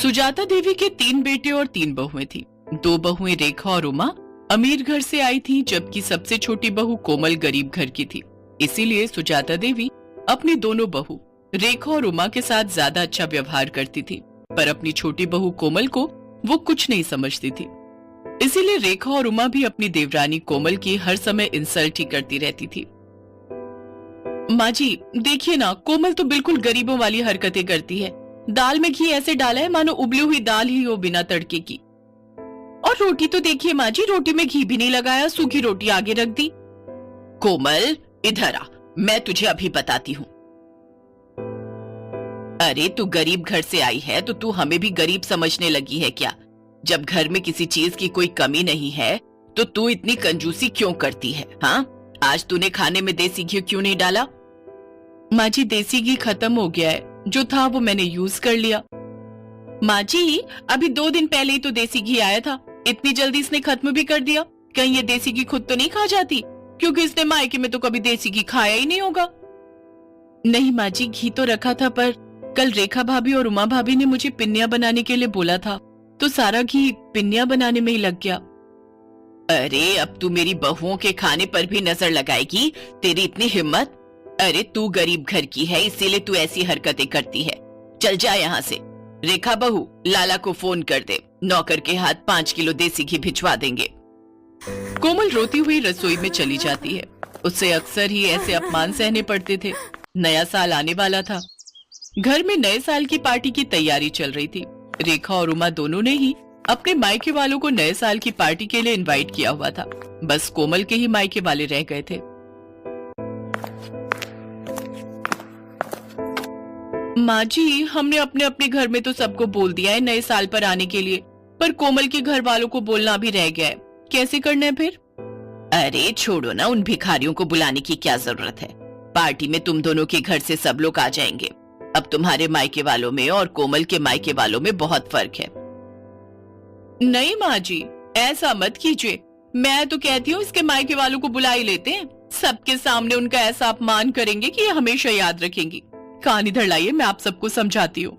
सुजाता देवी के 3 बेटे और 3 बहुएं थी। 2 बहुएं रेखा और उमा अमीर घर से आई थीं, जबकि सबसे छोटी बहू कोमल गरीब घर की थी। इसीलिए सुजाता देवी अपनी दोनों बहू रेखा और उमा के साथ ज्यादा अच्छा व्यवहार करती थी, पर अपनी छोटी बहू कोमल को वो कुछ नहीं समझती थी। इसीलिए रेखा और उमा भी अपनी देवरानी कोमल की हर समय इंसल्ट ही करती रहती थी। माँ जी देखिए ना, कोमल तो बिल्कुल गरीबों वाली हरकतें करती है। दाल में घी ऐसे डाला है मानो उबली हुई दाल ही हो बिना तड़के की। और रोटी तो देखिए माँ जी, रोटी में घी भी नहीं लगाया, सूखी रोटी आगे रख दी। कोमल इधर आ, मैं तुझे अभी बताती हूँ। अरे तू गरीब घर से आई है तो तू हमें भी गरीब समझने लगी है क्या? जब घर में किसी चीज की कोई कमी नहीं है तो तू इतनी कंजूसी क्यों करती है? हाँ, आज तूने खाने में देसी घी क्यों नहीं डाला? माँ जी देसी घी खत्म हो गया है, जो था वो मैंने यूज कर लिया। माँ जी अभी 2 दिन पहले ही तो देसी घी आया था, इतनी जल्दी इसने खत्म भी कर दिया। कहीं ये देसी घी खुद तो नहीं खा जाती, क्योंकि इसने मायके में तो कभी देसी घी खाया ही नहीं होगा। नहीं माँ जी, घी तो रखा था, पर कल रेखा भाभी और उमा भाभी ने मुझे पिन्नियां बनाने के लिए बोला था, तो सारा घी पिन्नियां बनाने में ही लग गया। अरे अब तू मेरी बहुओं के खाने पर भी नजर लगाएगी? तेरी इतनी हिम्मत? अरे तू गरीब घर की है, इसीलिए तू ऐसी हरकतें करती है। चल जा यहाँ से। रेखा बहू, लाला को फोन कर दे, नौकर के हाथ 5 किलो देसी घी भिजवा देंगे। कोमल रोती हुई रसोई में चली जाती है। उससे अक्सर ही ऐसे अपमान सहने पड़ते थे। नया साल आने वाला था। घर में नए साल की पार्टी की तैयारी चल रही थी। रेखा और उमा दोनों ने ही अपने मायके वालों को नए साल की पार्टी के लिए इनवाइट किया हुआ था। बस कोमल के ही मायके वाले रह गए थे। माँ जी हमने अपने अपने घर में तो सबको बोल दिया है नए साल पर आने के लिए, पर कोमल के घर वालों को बोलना भी रह गया है। कैसे करना है फिर? अरे छोड़ो ना, उन भिखारियों को बुलाने की क्या जरूरत है। पार्टी में तुम दोनों के घर से सब लोग आ जाएंगे। अब तुम्हारे मायके वालों में और कोमल के मायके वालों में बहुत फर्क है। नहीं माँ जी ऐसा मत कीजिए, मैं तो कहती हूँ इसके मायके वालों को बुला ही लेते हैं। सबके सामने उनका ऐसा अपमान करेंगे कि ये हमेशा याद रखेंगी। कान इधर लाइए, मैं आप सबको समझाती हूँ।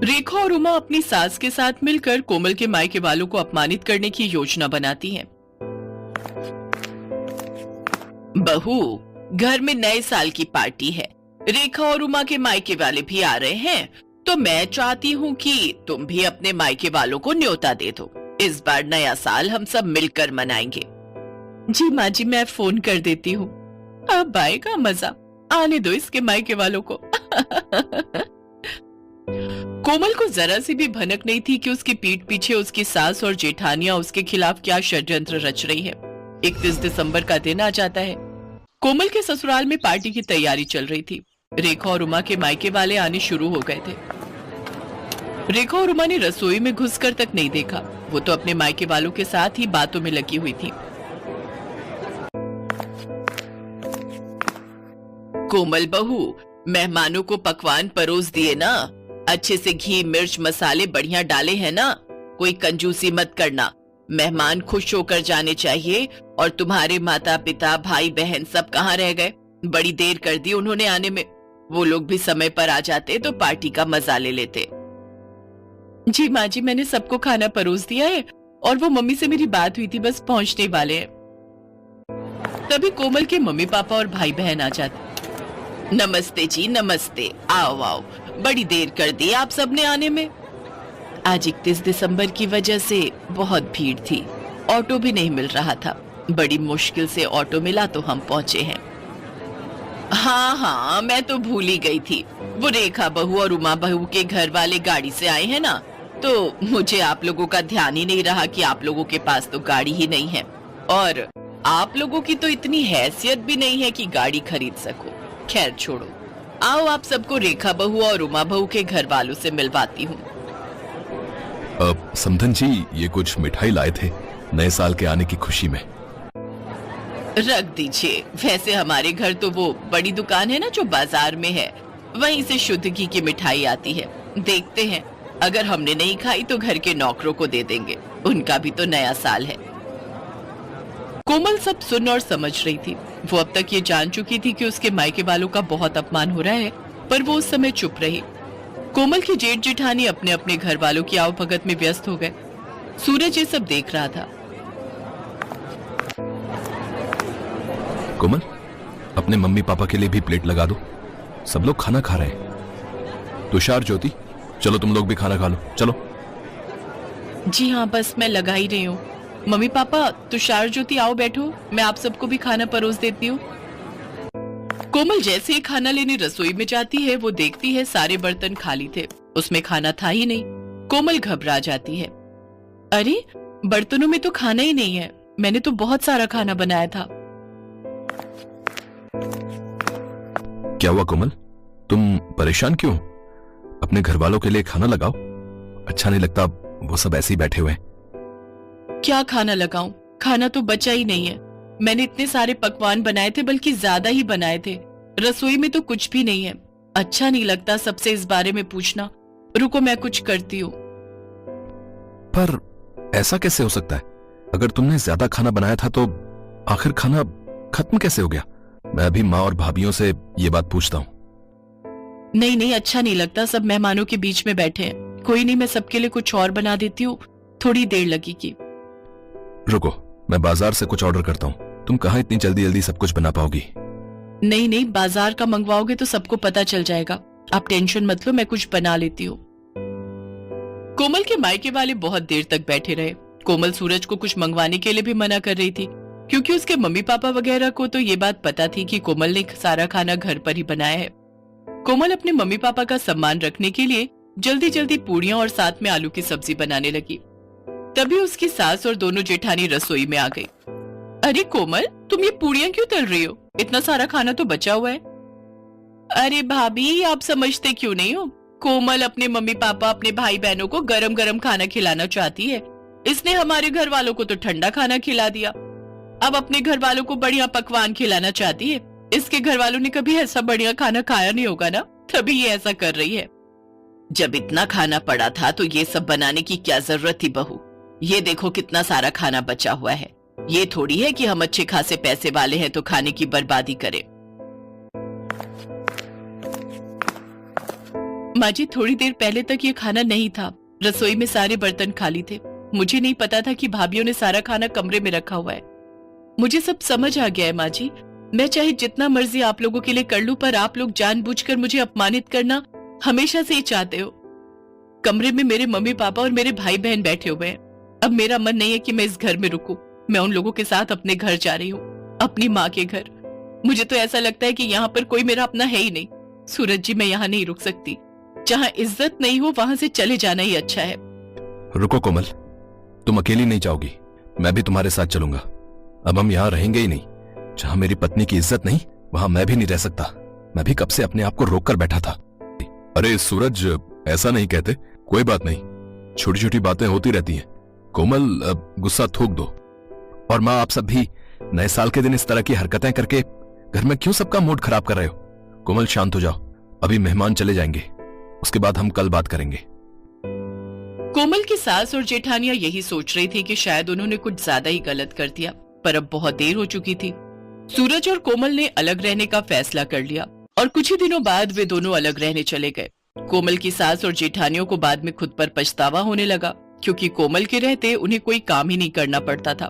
रेखा और उमा अपनी सास के साथ मिलकर कोमल के मायके वालों को अपमानित करने की योजना बनाती हैं। बहू, घर में नए साल की पार्टी है, रेखा और उमा के मायके वाले भी आ रहे हैं, तो मैं चाहती हूँ कि तुम भी अपने मायके वालों को न्योता दे दो। इस बार नया साल हम सब मिलकर मनाएंगे। जी माँ जी, मैं फोन कर देती हूँ। अब आएगा मजा, आने दो इसके मायके वालों को। कोमल को जरा सी भी भनक नहीं थी कि उसकी पीठ पीछे उसकी सास और जेठानियां उसके खिलाफ क्या षड्यंत्र रच रही है। 31 दिसंबर का दिन आ जाता है। कोमल के ससुराल में पार्टी की तैयारी चल रही थी। रेखा और उमा के मायके वाले आने शुरू हो गए थे। रेखा और उमा ने रसोई में घुसकर तक नहीं देखा, वो तो अपने मायके वालों के साथ ही बातों में लगी हुई थी। कोमल बहू, मेहमानों को पकवान परोस दिए ना? अच्छे से घी मिर्च मसाले बढ़िया डाले हैं ना? कोई कंजूसी मत करना। मेहमान खुश होकर जाने चाहिए। और तुम्हारे माता पिता भाई बहन सब कहाँ रह गए? बड़ी देर कर दी उन्होंने आने में। वो लोग भी समय पर आ जाते तो पार्टी का मजा ले लेते। जी माँ जी, मैंने सबको खाना परोस दिया है और वो मम्मी से मेरी बात हुई थी, बस पहुंचने वाले हैं। तभी कोमल के मम्मी पापा और भाई बहन आ जाते। नमस्ते जी नमस्ते, आओ आओ, बड़ी देर कर दी आप सबने आने में। आज 31 दिसंबर की वजह से बहुत भीड़ थी, ऑटो भी नहीं मिल रहा था। बड़ी मुश्किल से ऑटो मिला तो हम पहुंचे हैं। हाँ हाँ, मैं तो भूल ही गई थी। वो रेखा बहू और उमा बहू के घर वाले गाड़ी से आए हैं ना, तो मुझे आप लोगों का ध्यान ही नहीं रहा कि आप लोगों के पास तो गाड़ी ही नहीं है, और आप लोगों की तो इतनी हैसियत भी नहीं है कि गाड़ी खरीद सको। खैर छोड़ो, आओ आप सबको रेखा बहू और उमा बहू के घर वालों से मिलवाती हूँ। समधन जी, ये कुछ मिठाई लाए थे नए साल के आने की खुशी में। रख दीजिए। वैसे हमारे घर तो वो बड़ी दुकान है ना जो बाजार में है, वहीं से शुद्ध घी की मिठाई आती है। देखते हैं, अगर हमने नहीं खाई तो घर के नौकरों को दे देंगे, उनका भी तो नया साल है। कोमल सब सुन और समझ रही थी। वो अब तक ये जान चुकी थी कि उसके मायके वालों का बहुत अपमान हो रहा है, पर वो उस समय चुप रही। कोमल की जेठ जेठानी अपने अपने घर वालों की आवभगत में व्यस्त हो गए। सूरज ये सब देख रहा था। कोमल, अपने मम्मी पापा के लिए भी प्लेट लगा दो, सब लोग खाना खा रहे हैं। तुषार, ज्योति, चलो तुम लोग भी खाना खा लो, चलो। जी हाँ, बस मैं लगा ही रही हूँ। मम्मी पापा, तुषार, ज्योति, आओ बैठो, मैं आप सबको भी खाना परोस देती हूँ। कोमल जैसे ही खाना लेने रसोई में जाती है, वो देखती है सारे बर्तन खाली थे, उसमें खाना था ही नहीं। कोमल घबरा जाती है। अरे, बर्तनों में तो खाना ही नहीं है, मैंने तो बहुत सारा खाना बनाया था। क्या हुआ कोमल, तुम परेशान क्यों? अपने घर वालों के लिए खाना लगाओ, अच्छा नहीं लगता वो सब ऐसे ही बैठे हुए हैं। क्या खाना लगाऊं? खाना तो बचा ही नहीं है। मैंने इतने सारे पकवान बनाए थे, बल्कि ज्यादा ही बनाए थे। रसोई में तो कुछ भी नहीं है। अच्छा नहीं लगता सबसे इस बारे में पूछना। रुको, मैं कुछ करती हूँ। पर ऐसा कैसे हो सकता है? अगर तुमने ज्यादा खाना बनाया था तो आखिर खाना खत्म कैसे हो गया? मैं अभी माँ और भाभीियों से ये बात पूछता हूँ। नहीं नहीं, अच्छा नहीं लगता, सब मेहमानों के बीच में बैठे हैं। कोई नहीं, मैं सबके लिए कुछ और बना देती हूँ, थोड़ी देर लगेगी। रुको, मैं बाजार से कुछ ऑर्डर करता हूँ। तुम कहाँ इतनी जल्दी जल्दी सब कुछ बना पाओगी? नहीं नहीं, बाजार का मंगवाओगे तो सबको पता चल जाएगा। आप टेंशन मत लो, मैं कुछ बना लेती हूँ। कोमल के मायके वाले बहुत देर तक बैठे रहे। कोमल सूरज को कुछ मंगवाने के लिए भी मना कर रही थी, क्योंकि उसके मम्मी पापा वगैरह को तो ये बात पता थी कि कोमल ने सारा खाना घर पर ही बनाया है। कोमल अपने मम्मी पापा का सम्मान रखने के लिए जल्दी जल्दी पूड़ियां और साथ में आलू की सब्जी बनाने लगी। तभी उसकी सास और दोनों जेठानी रसोई में आ गई। अरे कोमल, तुम ये पूड़ियां क्यों तल रही हो? इतना सारा खाना तो बचा हुआ है। अरे भाभी, आप समझते क्यों नहीं हो? कोमल अपने मम्मी पापा, अपने भाई बहनों को गरम गरम खाना खिलाना चाहती है। इसने हमारे घर वालों को तो ठंडा खाना खिला दिया, अब अपने घर वालों को बढ़िया पकवान खिलाना चाहती है। इसके घर वालों ने कभी ऐसा बढ़िया खाना खाया नहीं होगा ना, तभी ये ऐसा कर रही है। जब इतना खाना पड़ा था तो ये सब बनाने की क्या जरूरत थी बहू? ये देखो कितना सारा खाना बचा हुआ है। ये थोड़ी है कि हम अच्छे खासे पैसे वाले हैं तो खाने की बर्बादी करें। माँ जी, थोड़ी देर पहले तक ये खाना नहीं था। रसोई में सारे बर्तन खाली थे। मुझे नहीं पता था कि भाभीियों ने सारा खाना कमरे में रखा हुआ है। मुझे सब समझ आ गया है माँ जी। मैं चाहे जितना मर्जी आप लोगों के लिए कर लूं, पर आप लोग जानबूझकर मुझे अपमानित करना हमेशा से ही चाहते हो। कमरे में मेरे मम्मी पापा और मेरे भाई बहन बैठे हुए हैं। अब मेरा मन नहीं है कि मैं इस घर में रुकूं। मैं उन लोगों के साथ अपने घर जा रही हूँ, अपनी माँ के घर। मुझे तो ऐसा लगता है कि यहाँ पर कोई मेरा अपना है ही नहीं। सूरज जी, मैं यहाँ नहीं रुक सकती। जहाँ इज्जत नहीं हो वहां से चले जाना ही अच्छा है। रुको कोमल, तुम अकेली नहीं जाओगी, मैं भी तुम्हारे साथ चलूंगा। अब हम यहाँ रहेंगे ही नहीं। जहाँ मेरी पत्नी की इज्जत नहीं, वहां मैं भी नहीं रह सकता। मैं भी कब से अपने आप को रोक कर बैठा था। अरे सूरज, ऐसा नहीं कहते। कोई बात नहीं, छोटी छोटी बातें होती रहती हैं। कोमल, गुस्सा थूक दो। और माँ, आप सब भी नए साल के दिन इस तरह की हरकतें करके घर में क्यों सबका मूड खराब कर रहे हो? कोमल, शांत हो जाओ, अभी मेहमान चले जाएंगे, उसके बाद हम कल बात करेंगे। कोमल की सास और जेठानियां यही सोच रही थी कि शायद उन्होंने कुछ ज्यादा ही गलत कर दिया, पर अब बहुत देर हो चुकी थी। सूरज और कोमल ने अलग रहने का फैसला कर लिया और कुछ ही दिनों बाद वे दोनों अलग रहने चले गए। कोमल की सास और जेठानियों को बाद में खुद पर पछतावा होने लगा, क्योंकि कोमल के रहते उन्हें कोई काम ही नहीं करना पड़ता था।